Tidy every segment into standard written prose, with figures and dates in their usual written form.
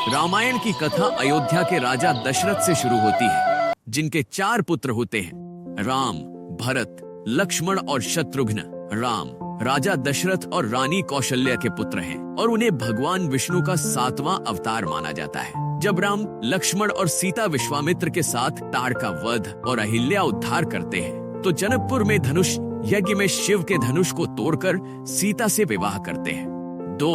रामायण की कथा अयोध्या के राजा दशरथ से शुरू होती है, जिनके 4 पुत्र होते हैं, राम, भरत, लक्ष्मण और शत्रुघ्न। राम राजा दशरथ और रानी कौशल्या के पुत्र हैं और उन्हें भगवान विष्णु का 7वां अवतार माना जाता है। जब राम, लक्ष्मण और सीता विश्वामित्र के साथ ताड़ का वध और अहिल्या उद्धार करते हैं, तो जनकपुर में धनुष यज्ञ में शिव के धनुष को तोड़कर सीता से विवाह करते हैं। 2.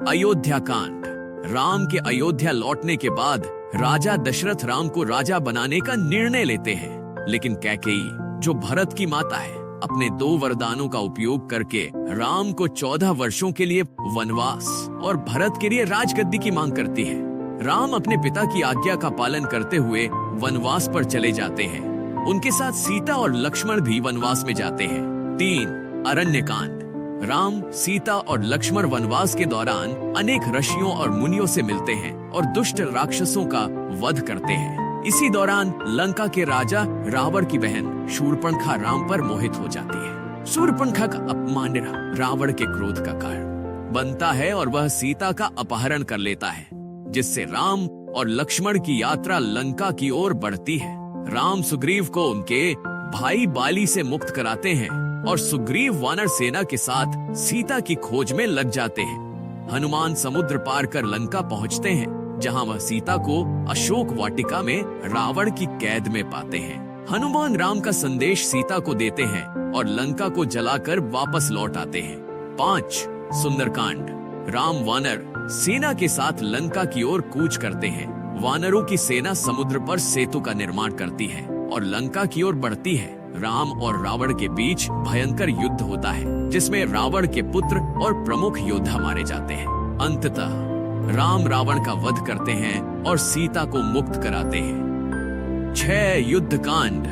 अयोध्या कांड। राम के अयोध्या लौटने के बाद राजा दशरथ राम को राजा बनाने का निर्णय लेते हैं, लेकिन कैकेयी, जो भरत की माता है, अपने 2 वरदानों का उपयोग करके राम को 14 वर्षों के लिए वनवास और भरत के लिए राजगद्दी की मांग करती है। राम अपने पिता की आज्ञा का पालन करते हुए वनवास पर चले जाते हैं। उनके साथ सीता और लक्ष्मण भी वनवास में जाते हैं। 3. अरण्यकांड। राम, सीता और लक्ष्मण वनवास के दौरान अनेक ऋषियों और मुनियों से मिलते हैं और दुष्ट राक्षसों का वध करते हैं। इसी दौरान लंका के राजा रावण की बहन शूर्पणखा राम पर मोहित हो जाती है। शूर्पणखा का अपमान रावण के क्रोध का कारण बनता है और वह सीता का अपहरण कर लेता है, जिससे राम और लक्ष्मण की यात्रा लंका की ओर बढ़ती है। राम सुग्रीव को उनके भाई बाली से मुक्त कराते हैं और सुग्रीव वानर सेना के साथ सीता की खोज में लग जाते हैं। हनुमान समुद्र पार कर लंका पहुंचते हैं, जहां वह सीता को अशोक वाटिका में रावण की कैद में पाते हैं। हनुमान राम का संदेश सीता को देते हैं और लंका को जलाकर वापस लौट आते हैं। 5. सुंदरकांड। राम वानर सेना के साथ लंका की ओर कूच करते हैं। वानरों की सेना समुद्र पर सेतु का निर्माण करती है और लंका की ओर बढ़ती है। राम और रावण के बीच भयंकर युद्ध होता है, जिसमें रावण के पुत्र और प्रमुख योद्धा मारे जाते हैं। अंततः राम रावण का वध करते हैं और सीता को मुक्त कराते हैं। 6. युद्ध कांड।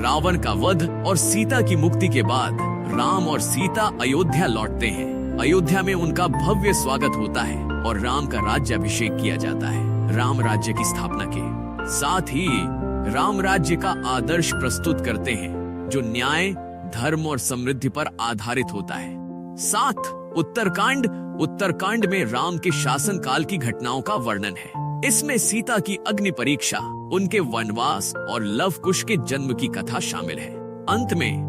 रावण का वध और सीता की मुक्ति के बाद राम और सीता अयोध्या लौटते हैं। अयोध्या में उनका भव्य स्वागत होता है और राम का राज्याभिषेक किया जाता है। राम राज्य की स्थापना के साथ ही राम राज्य का आदर्श प्रस्तुत करते हैं, जो न्याय, धर्म और समृद्धि पर आधारित होता है। 7. उत्तरकांड। उत्तरकांड में राम के शासन काल की घटनाओं का वर्णन है। इसमें सीता की अग्नि परीक्षा, उनके वनवास और लव कुश के जन्म की कथा शामिल है। अंत में